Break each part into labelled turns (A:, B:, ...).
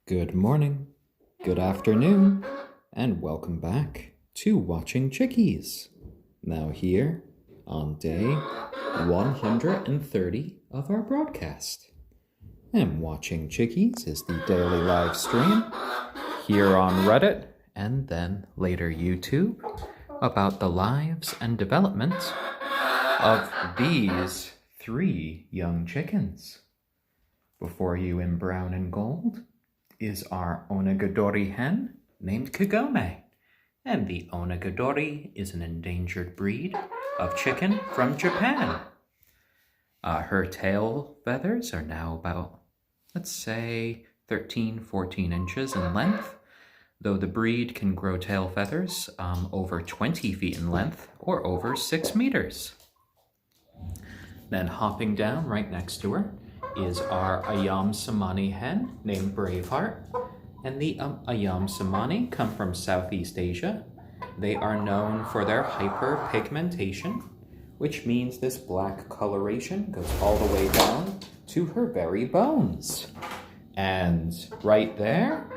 A: Good morning, good afternoon, and welcome back to Watching Chickies. Now here on day 130 of our broadcast. And Watching Chickies is the daily live stream here on Reddit and then later YouTube about the lives and development of these 3 young chickens. Before you in brown and gold is our onagadori hen named Kagome. And the onagadori is an endangered breed of chicken from Japan. Her tail feathers are now about, let's say, 13, 14 inches in length, though the breed can grow tail feathers over 20 feet in length or over 6 meters. Then hopping down right next to her is our ayam cemeni hen named Braveheart. And the ayam cemeni come from Southeast Asia. They are known for their hyperpigmentation, which means this black coloration goes all the way down to her very bones. And right there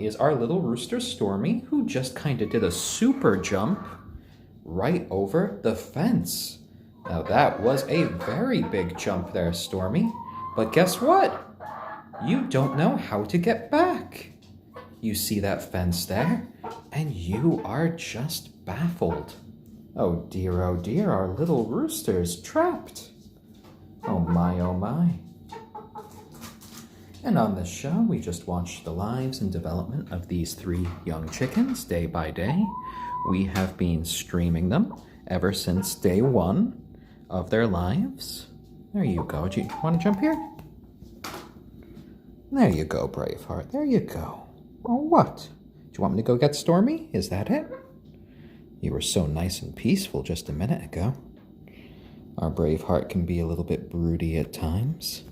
A: is our little rooster Stormy, who just kind of did a super jump right over the fence. Now that was a very big jump there, Stormy. But guess what? You don't know how to get back. You see that fence there, and you are just baffled. Oh dear, our little rooster's trapped. Oh my, oh my. And on this show, we just watched the lives and development of these 3 young chickens day by day. We have been streaming them ever since day 1 of their lives. There you go. Do you want to jump here? There you go, Braveheart. There you go. Oh, what? Do you want me to go get Stormy? Is that it? You were so nice and peaceful just a minute ago. Our Braveheart can be a little bit broody at times.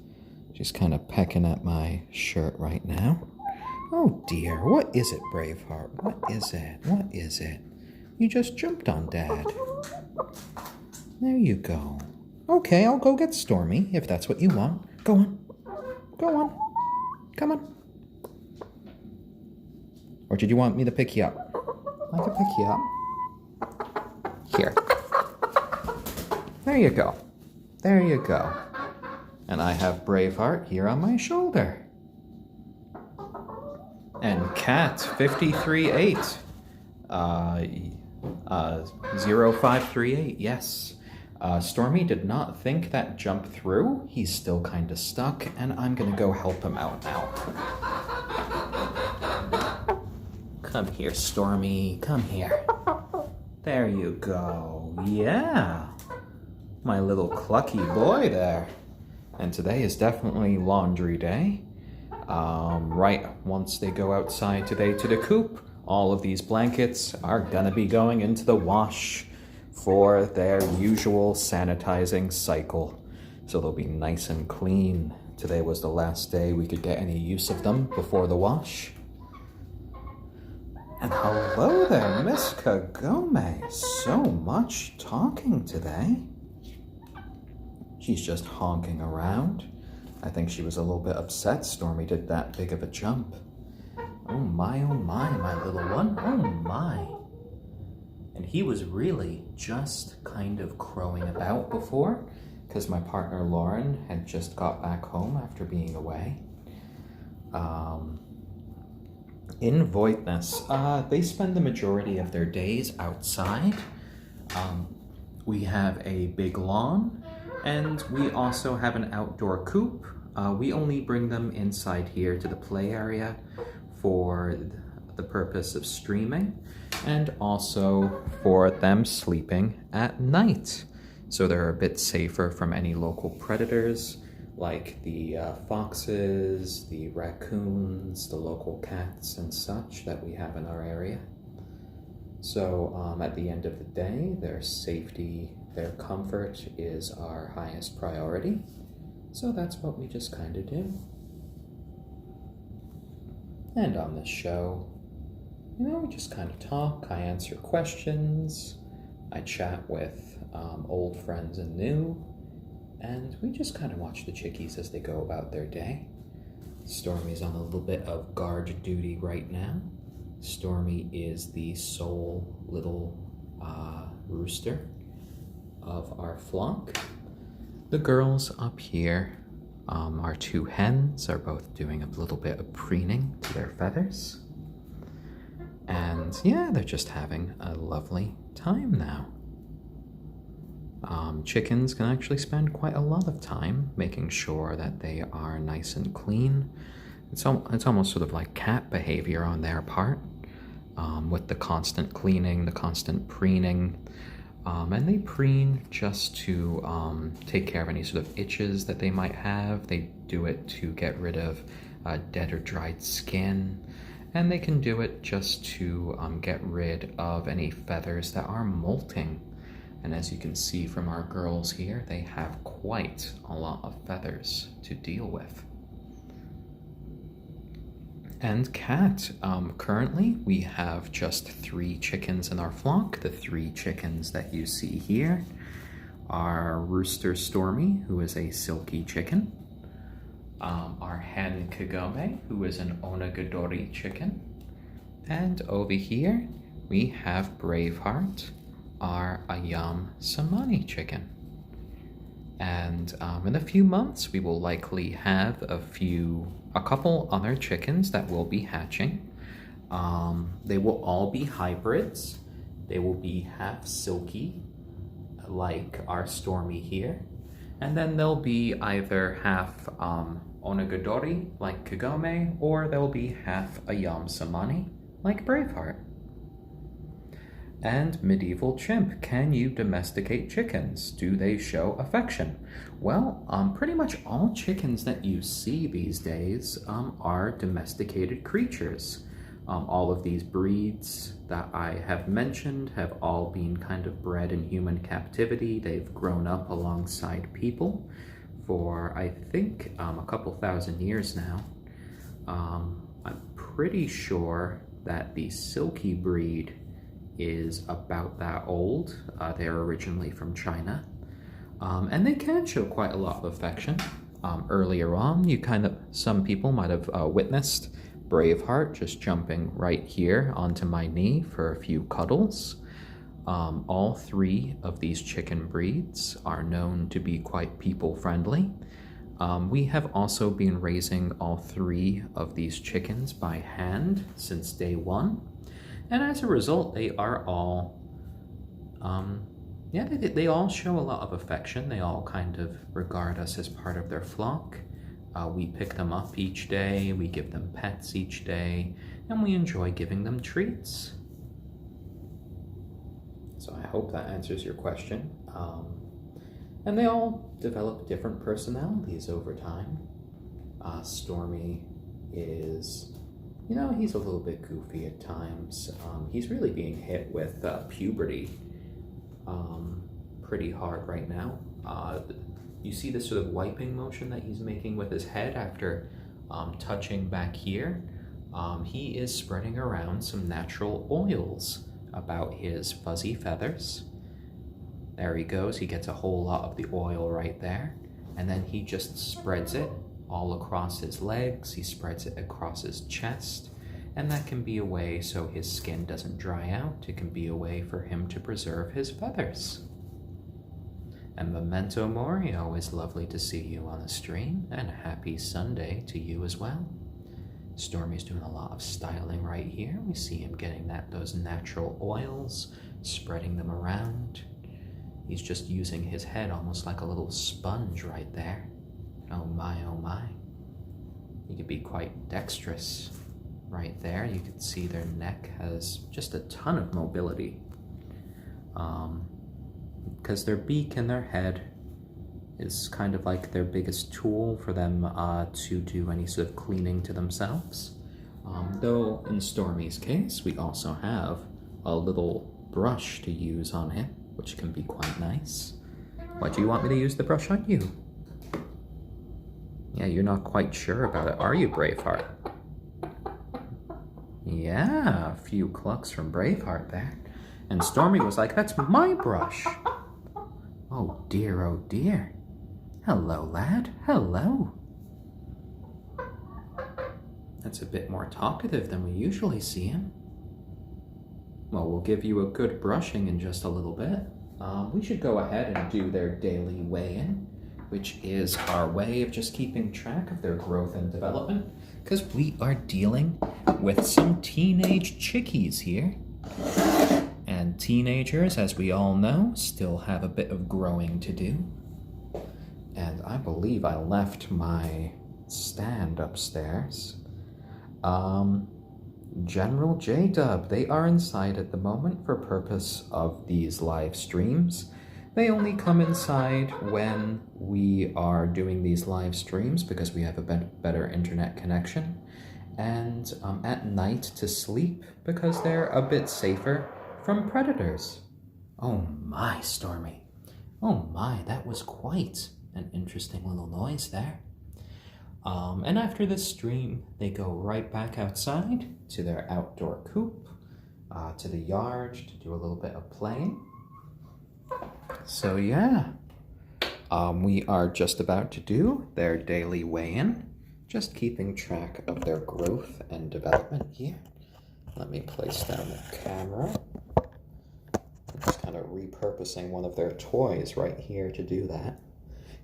A: She's kind of pecking at my shirt right now. Oh dear, what is it, Braveheart? What is it? What is it? You just jumped on Dad. There you go. Okay, I'll go get Stormy, if that's what you want. Go on. Go on. Come on. Or did you want me to pick you up? I can pick you up. Here. There you go. There you go. And I have Braveheart here on my shoulder. And Cat 538. 0538, yes. Stormy did not think that jump through. He's still kind of stuck, and I'm gonna go help him out now. Come here, Stormy. Come here. There you go. Yeah. My little clucky boy there. And today is definitely laundry day. Right once they go outside today to the coop, all of these blankets are gonna be going into the wash for their usual sanitizing cycle. So they'll be nice and clean. Today was the last day we could get any use of them before the wash. And hello there, Miss Kagome. So much talking today. She's just honking around. I think she was a little bit upset Stormy did that big of a jump. Oh my, my little one. Oh my. And he was really just kind of crowing about before, because my partner Lauren had just got back home after being away. In Voigtness, they spend the majority of their days outside. We have a big lawn, and we also have an outdoor coop. We only bring them inside here to the play area for the purpose of streaming, and also for them sleeping at night. So they're a bit safer from any local predators, like the foxes, the raccoons, the local cats and such that we have in our area. So at the end of the day, their safety, their comfort is our highest priority. So that's what we just kind of do. And on this show, we just kind of talk. I answer questions. I chat with old friends and new. And we just kind of watch the chickies as they go about their day. Stormy's on a little bit of guard duty right now. Stormy is the sole little rooster of our flock. The girls up here, our two hens, are both doing a little bit of preening to their feathers. And yeah, they're just having a lovely time now. Chickens can actually spend quite a lot of time making sure that they are nice and clean. It's almost sort of like cat behavior on their part, with the constant cleaning, the constant preening. And they preen just to take care of any sort of itches that they might have. They do it to get rid of dead or dried skin. And they can do it just to get rid of any feathers that are molting. And as you can see from our girls here, they have quite a lot of feathers to deal with. And cat, currently we have just 3 chickens in our flock. The 3 chickens that you see here are Rooster Stormy, who is a silkie chicken, our hen Kagome, who is an onagadori chicken, and over here we have Braveheart, our ayam cemeni chicken. And in a few months we will likely have a couple other chickens that will be hatching. They will all be hybrids. They will be half silky, like our Stormy here, and then they'll be either half onagadori, like Kagome, or they'll be half ayam cemeni, like Braveheart. And medieval chimp, can you domesticate chickens? Do they show affection? Well, pretty much all chickens that you see these days are domesticated creatures. All of these breeds that I have mentioned have all been kind of bred in human captivity. They've grown up alongside people for, I think, a couple thousand years now. I'm pretty sure that the silkie breed is about that old. They're originally from China. And they can show quite a lot of affection. Earlier on, some people might have witnessed Braveheart just jumping right here onto my knee for a few cuddles. All 3 of these chicken breeds are known to be quite people-friendly. We have also been raising all 3 of these chickens by hand since day 1. And as a result, they are all, they all show a lot of affection. They all kind of regard us as part of their flock. We pick them up each day, we give them pets each day, and we enjoy giving them treats. So I hope that answers your question. And they all develop different personalities over time. Stormy is, he's a little bit goofy at times. He's really being hit with puberty pretty hard right now. You see this sort of wiping motion that he's making with his head after touching back here. He is spreading around some natural oils about his fuzzy feathers. There he goes. He gets a whole lot of the oil right there. And then he just spreads it all across his legs. He spreads it across his chest. And that can be a way so his skin doesn't dry out. It can be a way for him to preserve his feathers. And memento mori, always lovely to see you on the stream, and happy Sunday to you as well. Stormy's doing a lot of styling right here. We see him getting those natural oils, spreading them around. He's just using his head almost like a little sponge right there. Oh my, oh my. He could be quite dexterous right there. You can see their neck has just a ton of mobility. Because their beak and their head is kind of like their biggest tool for them to do any sort of cleaning to themselves. Though in Stormy's case, we also have a little brush to use on him, which can be quite nice. Why do you want me to use the brush on you? Yeah, you're not quite sure about it, are you, Braveheart? Yeah, a few clucks from Braveheart there. And Stormy was like, that's my brush. Oh dear, oh dear. Hello, lad. Hello. That's a bit more talkative than we usually see him. Well, we'll give you a good brushing in just a little bit. We should go ahead and do their daily weigh-in, which is our way of just keeping track of their growth and development, because we are dealing with some teenage chickies here. And teenagers, as we all know, still have a bit of growing to do. And I believe I left my stand upstairs. General J-Dub, they are inside at the moment for purpose of these live streams. They only come inside when we are doing these live streams because we have a better internet connection, and at night to sleep because they're a bit safer from predators. Oh my, Stormy. Oh my, that was quite an interesting little noise there. And after this stream, they go right back outside to their outdoor coop, to the yard to do a little bit of playing. So yeah, we are just about to do their daily weigh-in, just keeping track of their growth and development here. Let me place down the camera. I'm just kind of repurposing one of their toys right here to do that.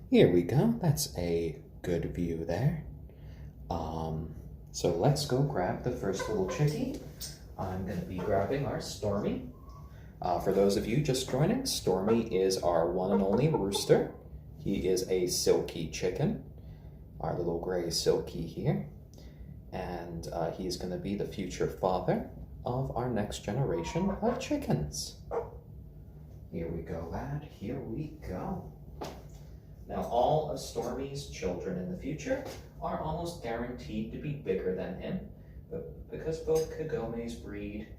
A: Here we go, that's a good view there. So let's go grab the first little chickie. I'm going to be grabbing our Stormy. For those of you just joining, Stormy is our one and only rooster. He is a silkie chicken, our little gray silkie here. And he's going to be the future father of our next generation of chickens. Here we go, lad. Here we go. Now, all of Stormy's children in the future are almost guaranteed to be bigger than him, but because both Kagome's breed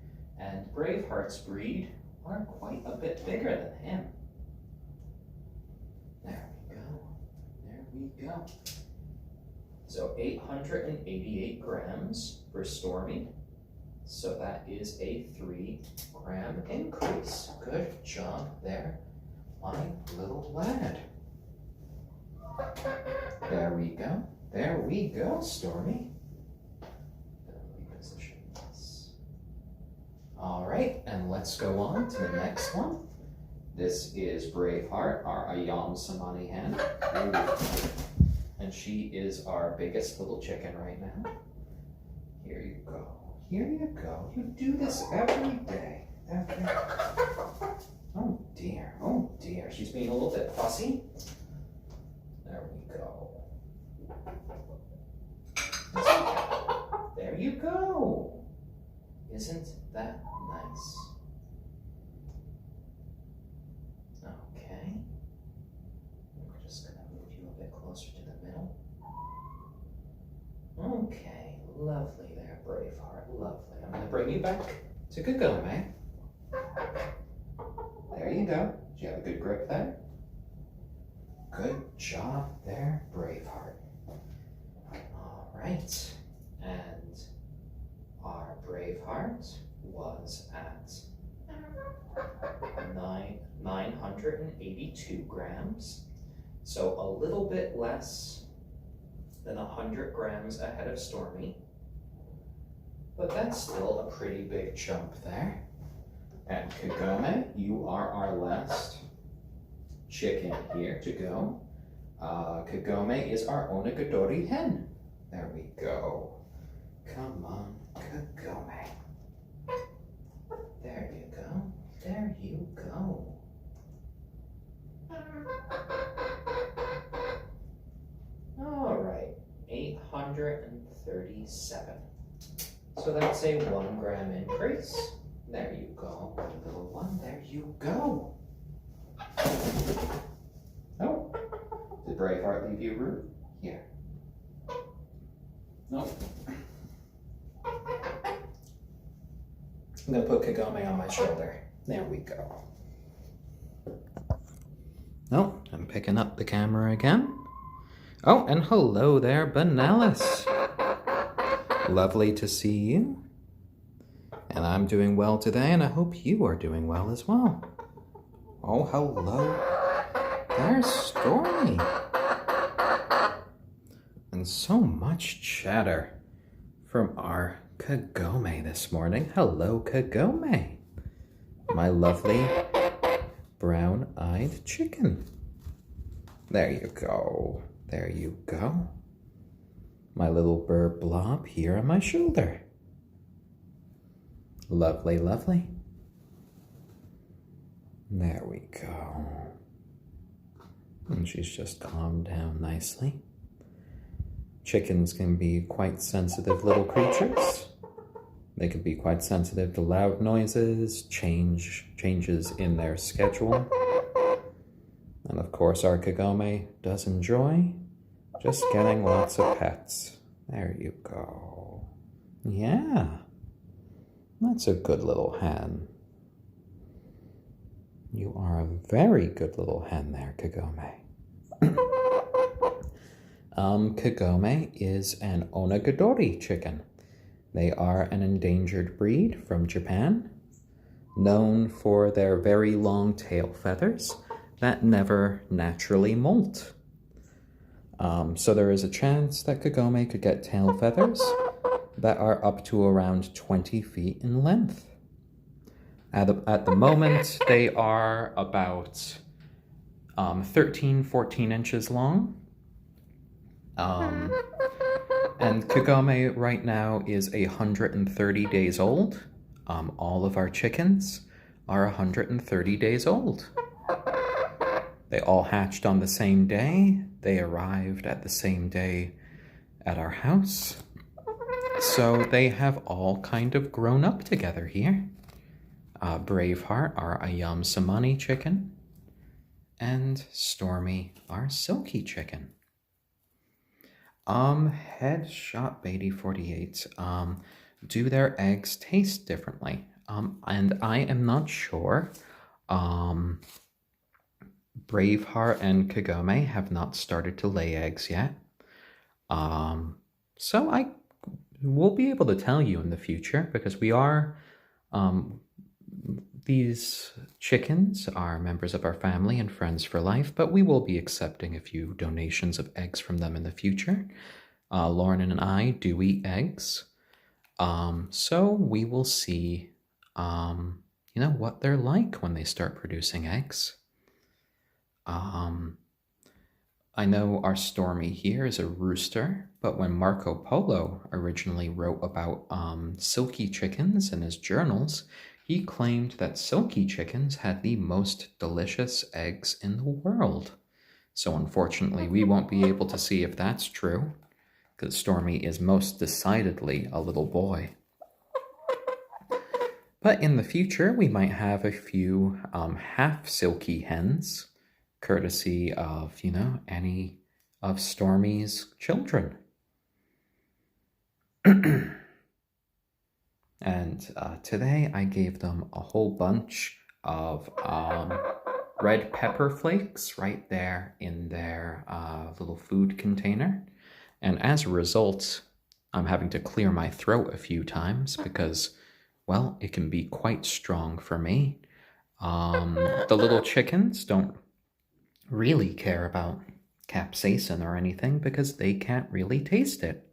A: and Braveheart's breed are quite a bit bigger than him. There we go. There we go. So 888 grams for Stormy. So that is a 3-gram increase. Good job there, my little lad. There we go. There we go, Stormy. Reposition this. All right, and let's go on to the next one. This is Braveheart, our ayam cemeni hen. And she is our biggest little chicken right now. Here you go. Here you go. You do this every day. Oh dear. Oh dear. She's being a little bit fussy. There we go. There you go. Isn't that nice? Okay. We're just going to move you a bit closer to the middle. Okay, lovely there, Braveheart, lovely. I'm going to bring you back to Kagome. There you go. Did you have a good grip there? Good job there, Braveheart. All right, and our Braveheart was at 982 grams, so a little bit less than 100 grams ahead of Stormy, but that's still a pretty big jump there. And Kagome, you are our last chicken here to go. Kagome is our onagadori hen. There we go. Come on, Kagome. There you go. There you go. All right, 837. So that's a 1 gram increase. There you go, my little one. There you go. Oh, did Braveheart leave you room? Here. Nope. I'm gonna put Kagome on my shoulder. There we go. Oh, I'm picking up the camera again. Oh, and hello there, Benelis. Lovely to see you. And I'm doing well today, and I hope you are doing well as well. Oh, hello. There's Stormy. And so much chatter from our Kagome this morning. Hello, Kagome, my lovely brown-eyed chicken. There you go. There you go. My little bird blob here on my shoulder. Lovely, lovely. There we go. And she's just calmed down nicely. Chickens can be quite sensitive little creatures. They can be quite sensitive to loud noises, changes in their schedule. And of course, our Kagome does enjoy just getting lots of pets. There you go. Yeah, that's a good little hen. You are a very good little hen there, Kagome. Kagome is an onagadori chicken. They are an endangered breed from Japan, known for their very long tail feathers that never naturally molt. So there is a chance that Kagome could get tail feathers that are up to around 20 feet in length. At the moment, they are about 13, 14 inches long. And Kagome right now is 130 days old. All of our chickens are 130 days old. They all hatched on the same day. They arrived at the same day at our house. So they have all kind of grown up together here. Braveheart, our ayam cemeni chicken, and Stormy, our silkie chicken. Headshot Beatty 48. Do their eggs taste differently? And I am not sure. Braveheart and Kagome have not started to lay eggs yet. So I will be able to tell you in the future, because we are, these chickens are members of our family and friends for life, but we will be accepting a few donations of eggs from them in the future. Lauren and I do eat eggs. So we will see, what they're like when they start producing eggs. I know our Stormy here is a rooster, but when Marco Polo originally wrote about silkie chickens in his journals, he claimed that silkie chickens had the most delicious eggs in the world. So unfortunately, we won't be able to see if that's true, because Stormy is most decidedly a little boy. But in the future, we might have a few half silkie hens, courtesy of, any of Stormy's children. And today I gave them a whole bunch of red pepper flakes right there in their little food container. And as a result, I'm having to clear my throat a few times because, well, it can be quite strong for me. The little chickens don't really care about capsaicin or anything because they can't really taste it.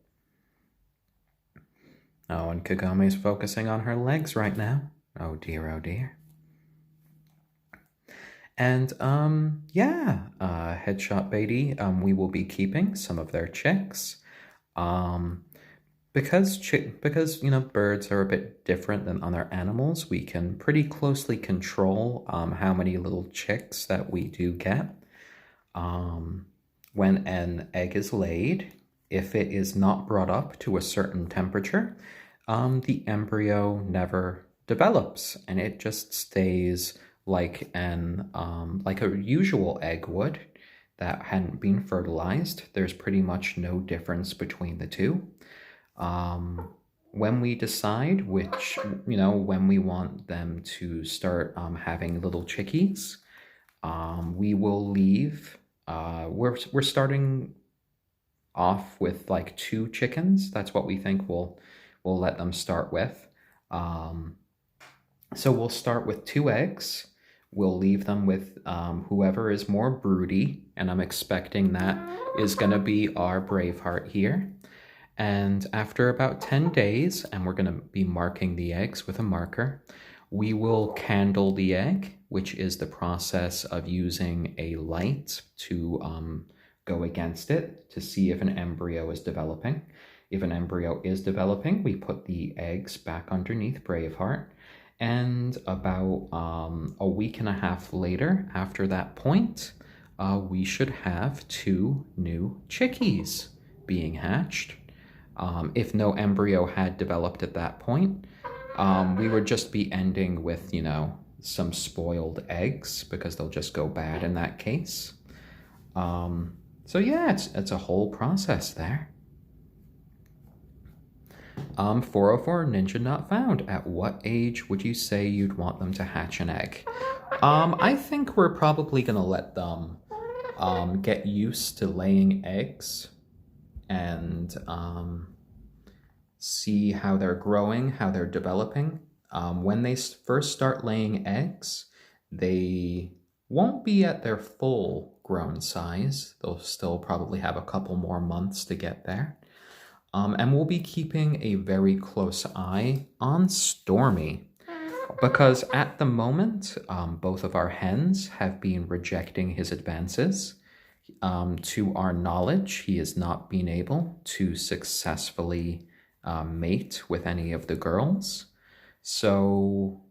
A: Oh, and Kagome's focusing on her legs right now. Oh dear, oh dear. And, Headshot Beatty, we will be keeping some of their chicks. Because birds are a bit different than other animals, we can pretty closely control how many little chicks that we do get. When an egg is laid, if it is not brought up to a certain temperature, the embryo never develops, and it just stays like a usual egg would that hadn't been fertilized. There's pretty much no difference between the two. When we decide when we want them to start having little chickies, we will leave. We're starting off with like 2 chickens. That's what we think we'll let them start with. So we'll start with 2 eggs. We'll leave them with whoever is more broody, and I'm expecting that is going to be our Braveheart here. And after about 10 days, and we're going to be marking the eggs with a marker, we will candle the egg, which is the process of using a light to go against it to see if an embryo is developing. If an embryo is developing, we put the eggs back underneath Braveheart. And about a week and a half later, after that point, we should have 2 new chickies being hatched. If no embryo had developed at that point, we would just be ending with, some spoiled eggs because they'll just go bad in that case. So yeah, it's a whole process there. 404 Ninja Not Found. At what age would you say you'd want them to hatch an egg? I think we're probably going to let them get used to laying eggs and see how they're growing, how they're developing. When they first start laying eggs, they won't be at their full grown size. They'll still probably have a couple more months to get there. And we'll be keeping a very close eye on Stormy because at the moment, both of our hens have been rejecting his advances. To our knowledge, he has not been able to successfully mate with any of the girls. So,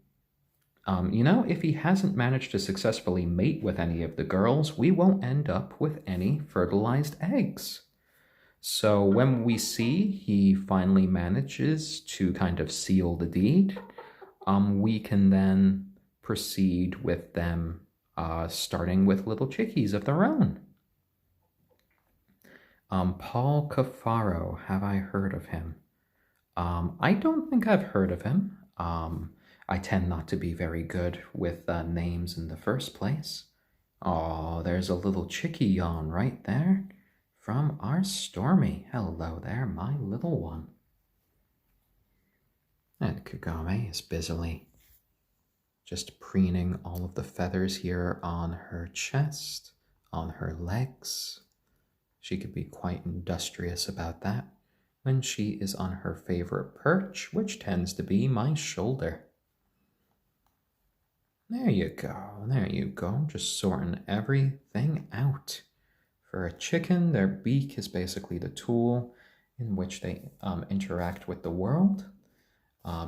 A: if he hasn't managed to successfully mate with any of the girls, we won't end up with any fertilized eggs. So when we see he finally manages to kind of seal the deed, we can then proceed with them starting with little chickies of their own. Paul Cafaro, have I heard of him? I don't think I've heard of him. I tend not to be very good with names in the first place. Oh, there's a little chickie yawn right there. From our Stormy. Hello there, my little one. And Kagome is busily just preening all of the feathers here on her chest, on her legs. She could be quite industrious about that when she is on her favorite perch, which tends to be my shoulder. There you go, just sorting everything out. For a chicken, their beak is basically the tool in which they interact with the world.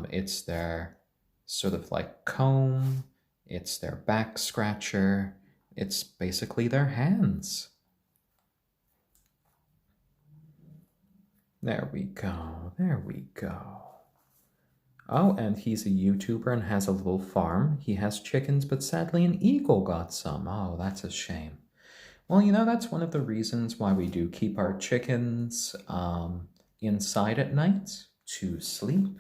A: It's their sort of like comb, it's their back scratcher, it's basically their hands. There we go. Oh, and he's a YouTuber and has a little farm. He has chickens, but sadly an eagle got some. Oh, that's a shame. Well, that's one of the reasons why we do keep our chickens inside at night to sleep.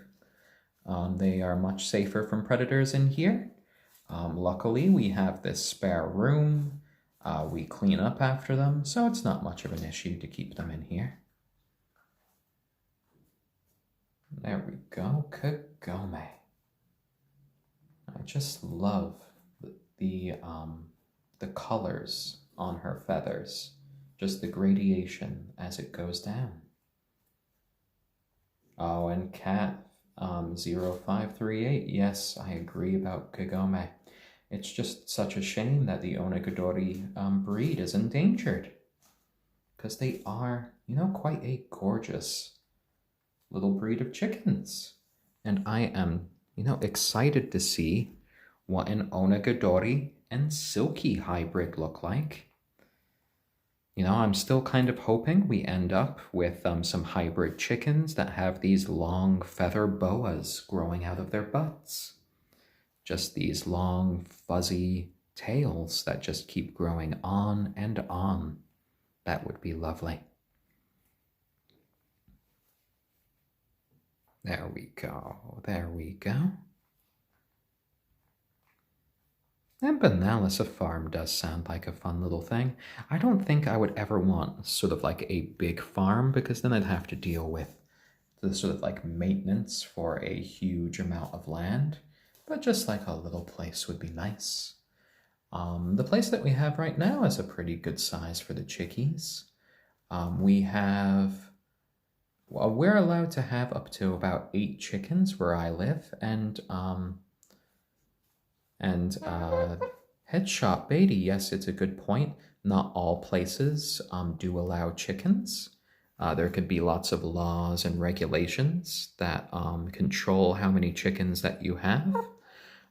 A: They are much safer from predators in here. Luckily, we have this spare room. We clean up after them, so it's not much of an issue to keep them in here. There we go, Kagome. I just love the colors on her feathers, just the gradation as it goes down. Oh, and Cat 0538, yes, I agree about Kagome. It's just such a shame that the onagadori breed is endangered, because they are, quite a gorgeous little breed of chickens. And I am, excited to see what an onagadori and silkie hybrid look like. I'm still kind of hoping we end up with some hybrid chickens that have these long feather boas growing out of their butts. Just these long, fuzzy tails that just keep growing on and on. That would be lovely. There we go. And Banalisa Farm does sound like a fun little thing. I don't think I would ever want sort of like a big farm, because then I'd have to deal with the sort of like maintenance for a huge amount of land. But just like a little place would be nice. The place that we have right now is a pretty good size for the chickies. We have well, we're allowed to have up to about 8 chickens where I live, and Headshot Beatty, yes, it's a good point. Not all places do allow chickens. There could be lots of laws and regulations that control how many chickens that you have.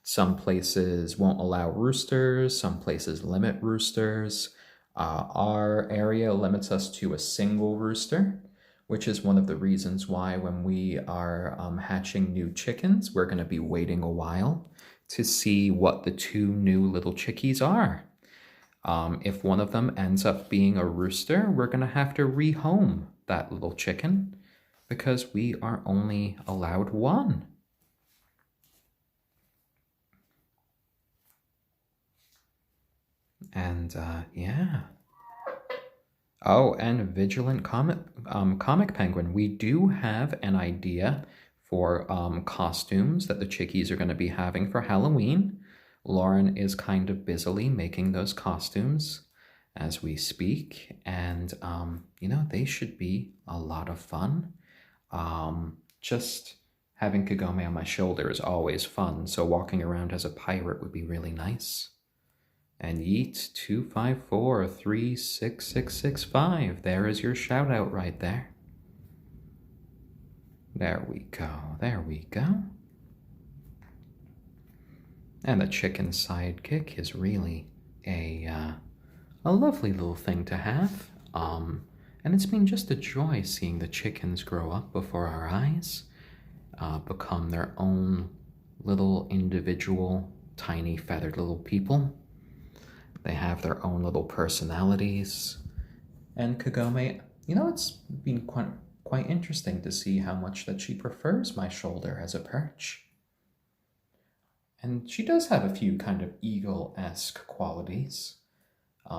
A: Some places won't allow roosters, some places limit roosters. Our area limits us to a single rooster, which is one of the reasons why when we are hatching new chickens, we're going to be waiting a while to see what the 2 new little chickies are. If one of them ends up being a rooster, we're going to have to rehome that little chicken because we are only allowed 1. And yeah. Oh, and Vigilant Comic Penguin. We do have an idea for costumes that the Chickies are going to be having for Halloween. Lauren is kind of busily making those costumes as we speak, and they should be a lot of fun. Just having Kagome on my shoulder is always fun, so walking around as a pirate would be really nice. And Yeet 254366665. There is your shout out right there. There we go. There we go. And the chicken sidekick is really a lovely little thing to have. And it's been just a joy seeing the chickens grow up before our eyes, become their own little individual, tiny feathered little people. They have their own little personalities. And Kagome, it's been quite interesting to see how much that she prefers my shoulder as a perch. And she does have a few kind of eagle-esque qualities.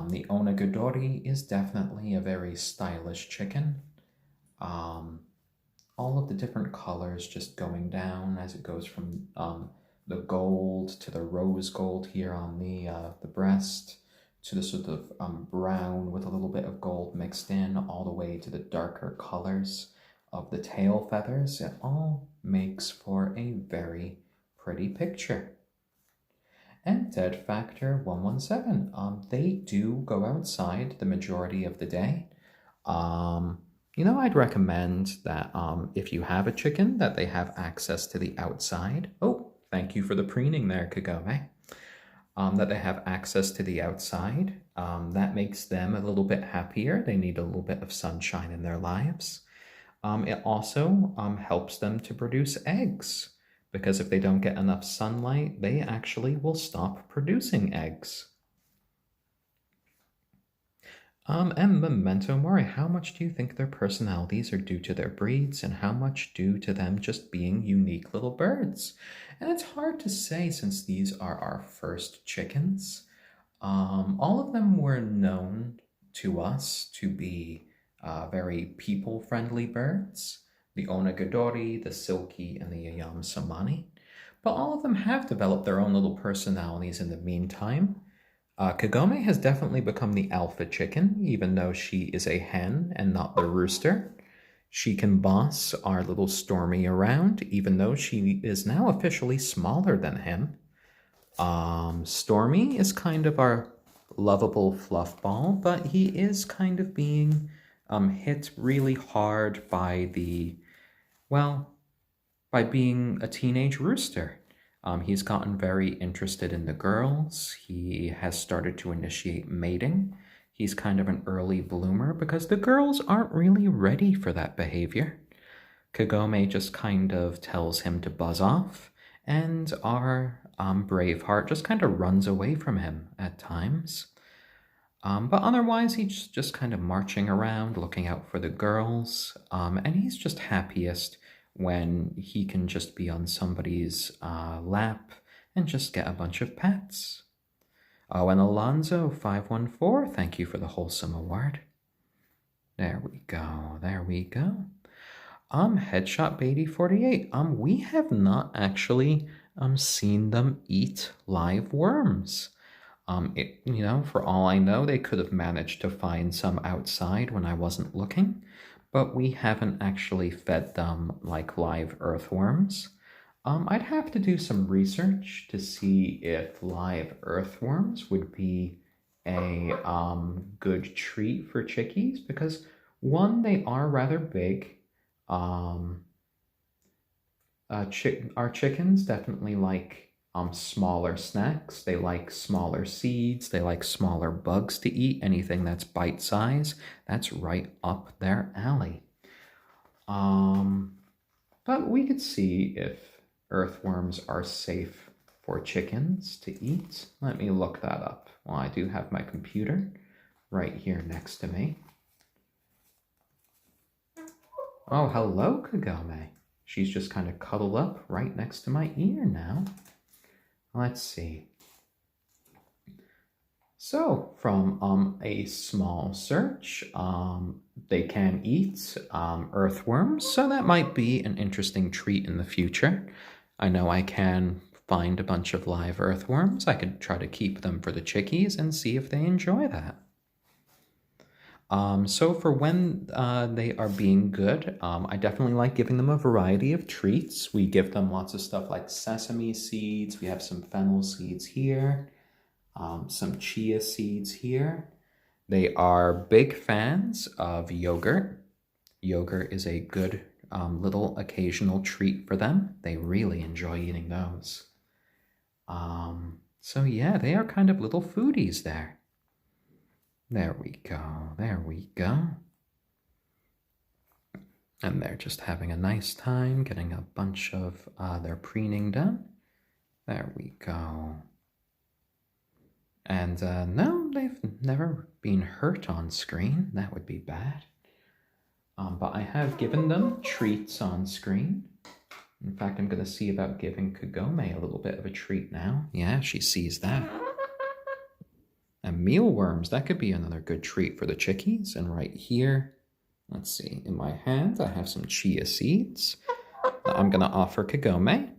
A: The onagadori is definitely a very stylish chicken. All of the different colors just going down as it goes from the gold to the rose gold here on the breast, to the sort of brown with a little bit of gold mixed in, all the way to the darker colors of the tail feathers. It all makes for a very pretty picture. And Dead Factor 117, they do go outside the majority of the day. I'd recommend that if you have a chicken, that they have access to the outside. Oh, thank you for the preening there, Kagome. That they have access to the outside. That makes them a little bit happier. They need a little bit of sunshine in their lives. It also helps them to produce eggs, because if they don't get enough sunlight, they actually will stop producing eggs. And Memento Mori, how much do you think their personalities are due to their breeds, and how much due to them just being unique little birds? And it's hard to say since these are our first chickens. All of them were known to us to be very people-friendly birds. The onagadori, the silkie, and the ayam cemeni. But all of them have developed their own little personalities in the meantime. Kagome has definitely become the alpha chicken, even though she is a hen and not the rooster. She can boss our little Stormy around, even though she is now officially smaller than him. Stormy is kind of our lovable fluff ball, but he is kind of being hit really hard by by being a teenage rooster. He's gotten very interested in the girls. He has started to initiate mating. He's kind of an early bloomer because the girls aren't really ready for that behavior. Kagome just kind of tells him to buzz off, and our Braveheart just kind of runs away from him at times. But otherwise, he's just kind of marching around, looking out for the girls, and he's just happiest when he can just be on somebody's lap and just get a bunch of pets. Oh, and Alonzo514, thank you for the wholesome award. There we go, there we go. Headshot Beatty 48. We have not actually seen them eat live worms. For all I know, they could have managed to find some outside when I wasn't looking, but we haven't actually fed them like live earthworms. I'd have to do some research to see if live earthworms would be a good treat for chickies, because one, they are rather big. Our chickens definitely like smaller snacks. They like smaller seeds. They like smaller bugs to eat. Anything that's bite size, that's right up their alley. But we could see if earthworms are safe for chickens to eat. Let me look that up. Well, I do have my computer right here next to me. Oh, hello, Kagome. She's just kind of cuddled up right next to my ear now. Let's see. So, from a small search, they can eat earthworms, so that might be an interesting treat in the future. I know I can find a bunch of live earthworms. I could try to keep them for the chickies and see if they enjoy that. So for when they are being good, I definitely like giving them a variety of treats. We give them lots of stuff like sesame seeds. We have some fennel seeds here, some chia seeds here. They are big fans of yogurt. Yogurt is a good little occasional treat for them. They really enjoy eating those. So yeah, they are kind of little foodies there. There we go, there we go. And they're just having a nice time getting a bunch of their preening done. There we go. And no, they've never been hurt on screen. That would be bad. But I have given them treats on screen. In fact, I'm going to see about giving Kagome a little bit of a treat now. Yeah, she sees that. And mealworms, that could be another good treat for the chickies. And right here, let's see, in my hands, I have some chia seeds that I'm going to offer Kagome.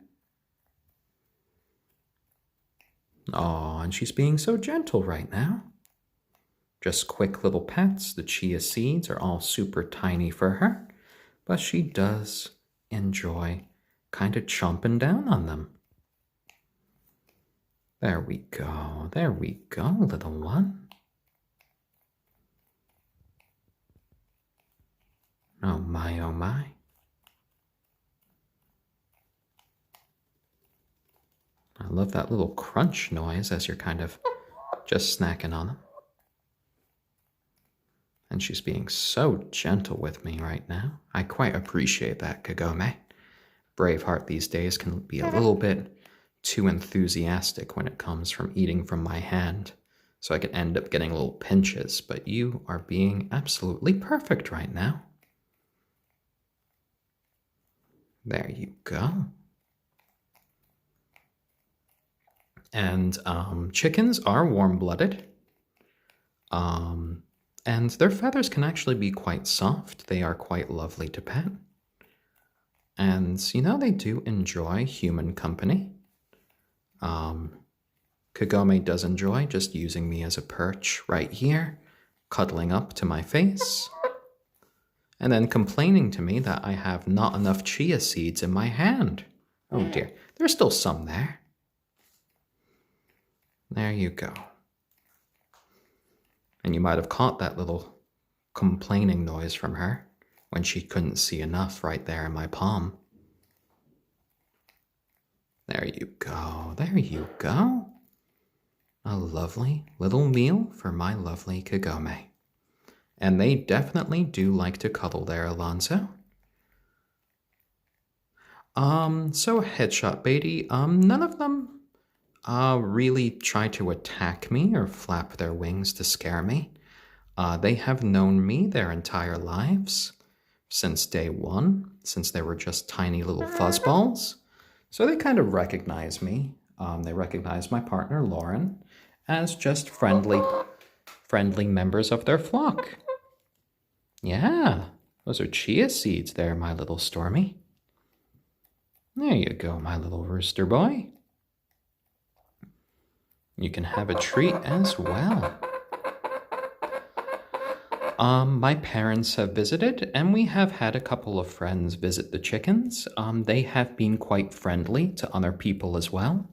A: Oh, and she's being so gentle right now. Just quick little pets. The chia seeds are all super tiny for her, but she does enjoy kind of chomping down on them. There we go, little one. Oh my, oh my. I love that little crunch noise as you're kind of just snacking on them. And she's being so gentle with me right now. I quite appreciate that, Kagome. Braveheart these days can be a little bit too enthusiastic when it comes from eating from my hand, so I could end up getting little pinches, but you are being absolutely perfect right now. There you go. And chickens are warm-blooded, and their feathers can actually be quite soft. They are quite lovely to pet. And, you know, they do enjoy human company. Kagome does enjoy just using me as a perch right here, cuddling up to my face, and then complaining to me that I have not enough chia seeds in my hand. Oh dear, there's still some there. There you go. And you might have caught that little complaining noise from her when she couldn't see enough right there in my palm. There you go, there you go. A lovely little meal for my lovely Kagome. And they definitely do like to cuddle there, Alonzo. So Headshot Beatty, none of them really try to attack me or flap their wings to scare me. They have known me their entire lives, since day one, since they were just tiny little fuzzballs. So they kind of recognize me. They recognize my partner, Lauren, as just friendly members of their flock. Yeah, those are chia seeds there, my little Stormy. There you go, my little rooster boy. You can have a treat as well. My parents have visited, and we have had a couple of friends visit the chickens. They have been quite friendly to other people as well.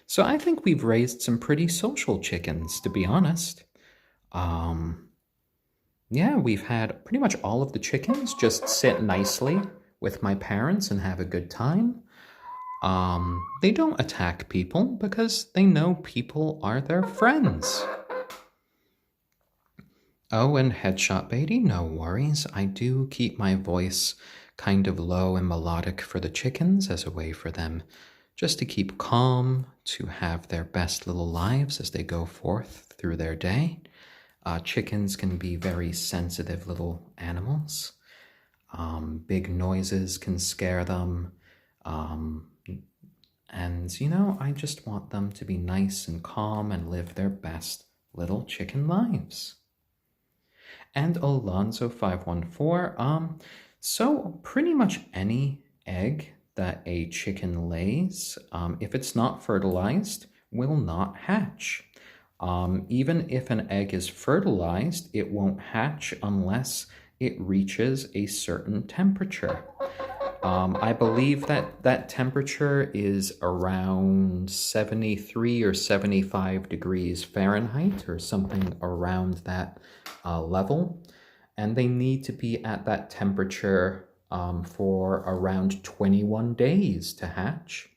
A: So I think we've raised some pretty social chickens, to be honest. Um, yeah, we've had pretty much all of the chickens just sit nicely with my parents and have a good time. They don't attack people because they know people are their friends. Oh, and headshot Beatty, no worries. I do keep my voice kind of low and melodic for the chickens as a way for them just to keep calm, to have their best little lives as they go forth through their day. Chickens can be very sensitive little animals. Big noises can scare them. Um, and, I just want them to be nice and calm and live their best little chicken lives. And Alonzo514, so pretty much any egg that a chicken lays, if it's not fertilized, will not hatch. Even if an egg is fertilized, it won't hatch unless it reaches a certain temperature. I believe that temperature is around 73 or 75 degrees Fahrenheit or something around that level. And they need to be at that temperature for around 21 days to hatch.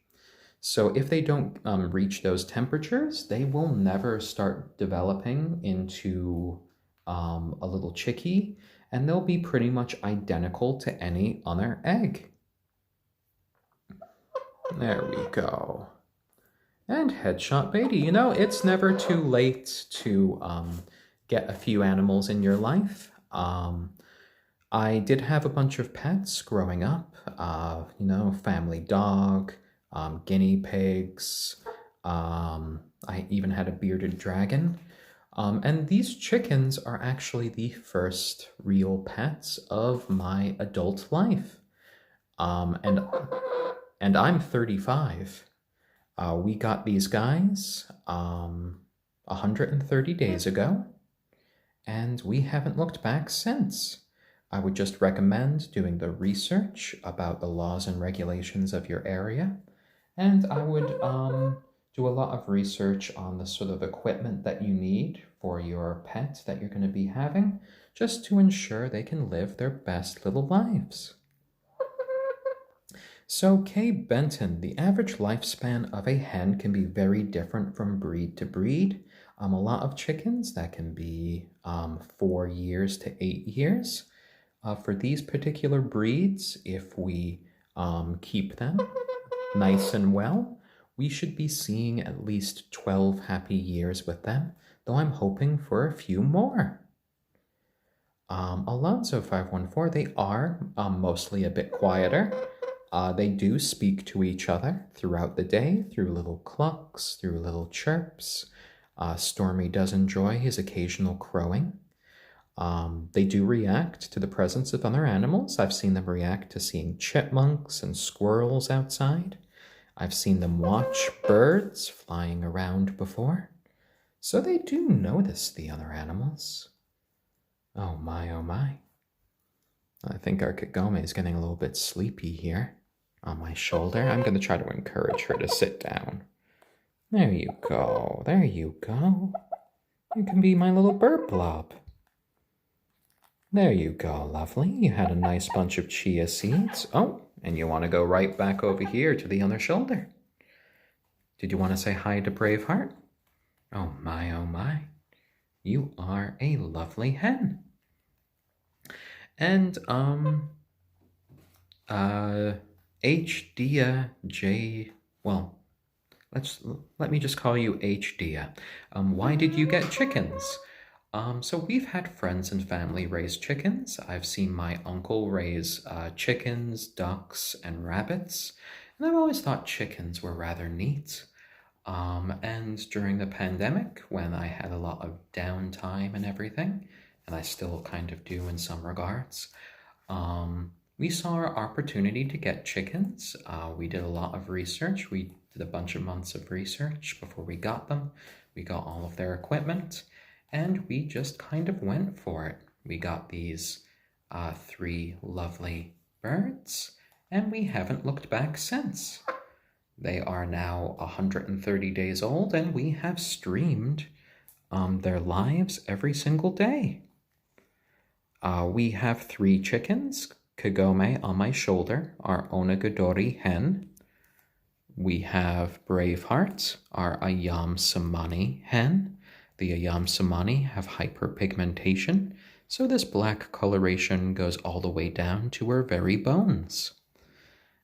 A: So if they don't reach those temperatures, they will never start developing into a little chickie, and they'll be pretty much identical to any other egg. There we go. And headshot Beatty. It's never too late to get a few animals in your life. I did have a bunch of pets growing up. Family dog, guinea pigs. I even had a bearded dragon. And these chickens are actually the first real pets of my adult life. And I'm 35. We got these guys 130 days ago, and we haven't looked back since. I would just recommend doing the research about the laws and regulations of your area, and I would do a lot of research on the sort of equipment that you need for your pet that you're going to be having, just to ensure they can live their best little lives. So, Kay Benton, the average lifespan of a hen can be very different from breed to breed. A lot of chickens, that can be 4 years to 8 years. For these particular breeds, if we keep them nice and well, we should be seeing at least 12 happy years with them, though I'm hoping for a few more. Alonzo514, they are mostly a bit quieter. They do speak to each other throughout the day, through little clucks, through little chirps. Stormy does enjoy his occasional crowing. They do react to the presence of other animals. I've seen them react to seeing chipmunks and squirrels outside. I've seen them watch birds flying around before. So they do notice the other animals. Oh my, oh my. I think our Kagome is getting a little bit sleepy here on my shoulder. I'm going to try to encourage her to sit down. There you go. There you go. You can be my little bird blob. There you go, lovely. You had a nice bunch of chia seeds. Oh, and you want to go right back over here to the other shoulder. Did you want to say hi to Braveheart? Oh my, oh my. You are a lovely hen. And, HDia well, let me just call you HDia. Why did you get chickens? So we've had friends and family raise chickens. I've seen my uncle raise chickens, ducks, and rabbits, and I've always thought chickens were rather neat. And during the pandemic, when I had a lot of downtime and everything, and I still kind of do in some regards, we saw our opportunity to get chickens. We did a lot of research. We did a bunch of months of research before we got them. We got all of their equipment, and we just kind of went for it. We got these 3 lovely birds, and we haven't looked back since. They are now 130 days old, and we have streamed their lives every single day. We have 3 chickens. Kagome on my shoulder, our onagadori hen. We have Braveheart, our ayam cemeni hen. The ayam cemeni have hyperpigmentation, so this black coloration goes all the way down to her very bones.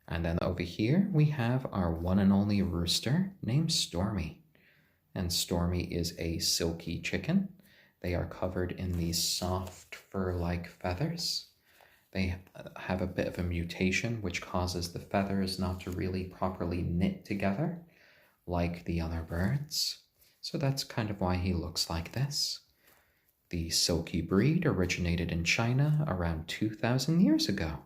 A: And then over here we have our one and only rooster named Stormy. And Stormy is a silky chicken. They are covered in these soft fur-like feathers. They have a bit of a mutation which causes the feathers not to really properly knit together like the other birds. So that's kind of why he looks like this. The silky breed originated in China around 2,000 years ago.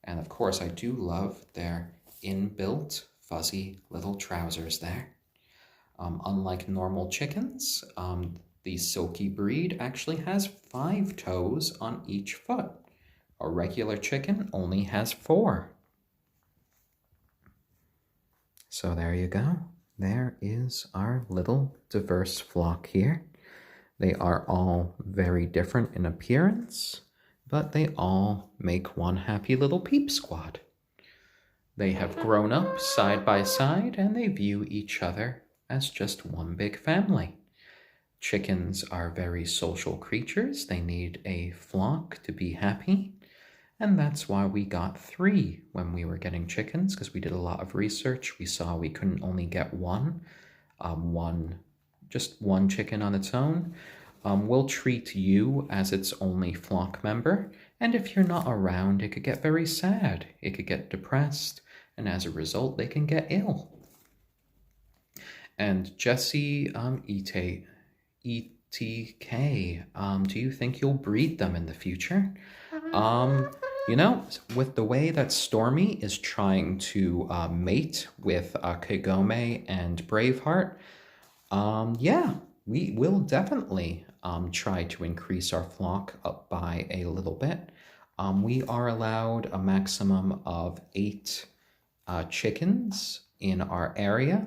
A: And of course I do love their inbuilt fuzzy little trousers there. Unlike normal chickens, the silky breed actually has 5 toes on each foot. A regular chicken only has 4. So there you go. There is our little diverse flock here. They are all very different in appearance, but they all make one happy little peep squad. They have grown up side by side, and they view each other as just one big family. Chickens are very social creatures. They need a flock to be happy. And that's why we got 3 when we were getting chickens, because we did a lot of research. We saw we couldn't only get just one chicken on its own. We'll treat you as its only flock member. And if you're not around, it could get very sad. It could get depressed. And as a result, they can get ill. And Jesse, ETK, do you think you'll breed them in the future? You know, with the way that Stormy is trying to mate with Kagome and Braveheart, yeah, we will definitely try to increase our flock up by a little bit. We are allowed a maximum of 8 chickens in our area.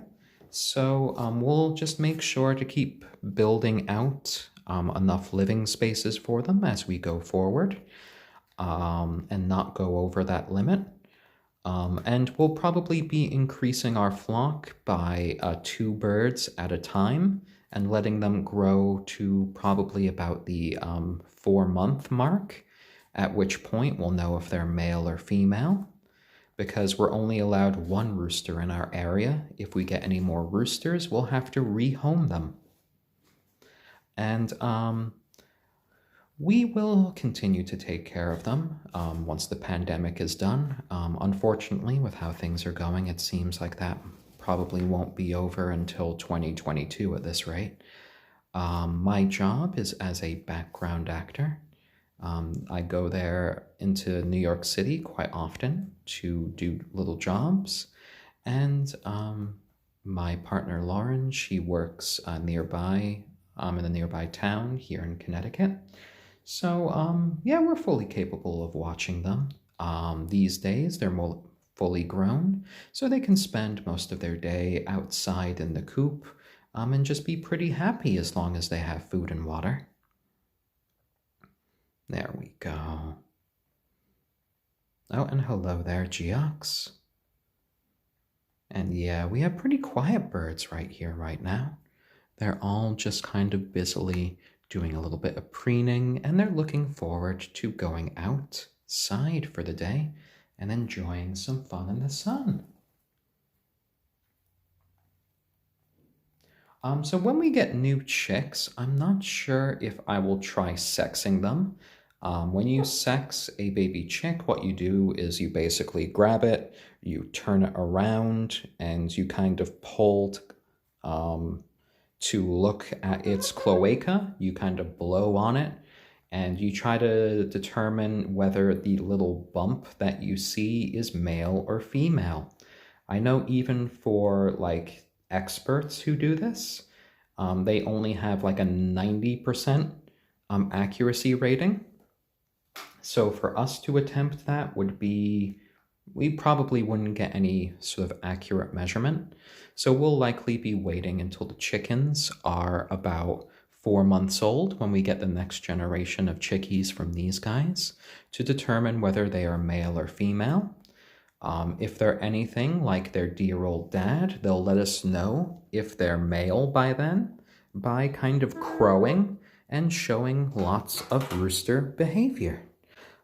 A: So we'll just make sure to keep building out enough living spaces for them as we go forward, and not go over that limit. And we'll probably be increasing our flock by 2 birds at a time and letting them grow to probably about the 4-month mark, at which point we'll know if they're male or female. Because we're only allowed 1 rooster in our area. If we get any more roosters, we'll have to rehome them. And we will continue to take care of them once the pandemic is done. Unfortunately, with how things are going, it seems like that probably won't be over until 2022 at this rate. My job is as a background actor. I go there into New York City quite often to do little jobs, and my partner Lauren, she works nearby, in a nearby town here in Connecticut. So yeah, we're fully capable of watching them. These days they're more fully grown, so they can spend most of their day outside in the coop and just be pretty happy as long as they have food and water. There we go. Oh, and hello there, Geox. And yeah, we have pretty quiet birds right here, right now. They're all just kind of busily doing a little bit of preening, and they're looking forward to going outside for the day and enjoying some fun in the sun. So when we get new chicks, I'm not sure if I will try sexing them. When you sex a baby chick, what you do is you basically grab it, you turn it around, and you kind of pull to look at its cloaca. You kind of blow on it, and you try to determine whether the little bump that you see is male or female. I know even for like experts who do this, they only have like a 90% accuracy rating. So for us to attempt that would be, we probably wouldn't get any sort of accurate measurement. So we'll likely be waiting until the chickens are about 4 months old when we get the next generation of chickies from these guys to determine whether they are male or female. If they're anything like their dear old dad, they'll let us know if they're male by then by kind of crowing and showing lots of rooster behavior.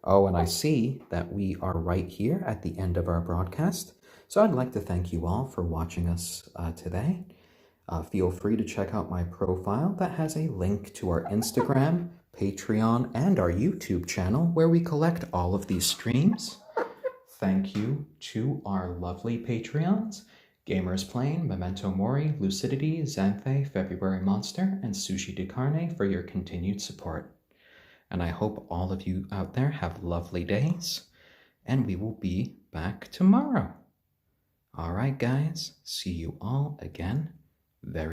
A: Oh, and I see that we are right here at the end of our broadcast. So I'd like to thank you all for watching us today. Feel free to check out my profile that has a link to our Instagram, Patreon, and our YouTube channel where we collect all of these streams. Thank you to our lovely Patreons, Gamers Plain, Memento Mori, Lucidity, Xanthe, February Monster, and Sushi de Carne for your continued support. And I hope all of you out there have lovely days, and we will be back tomorrow. All right, guys, see you all again very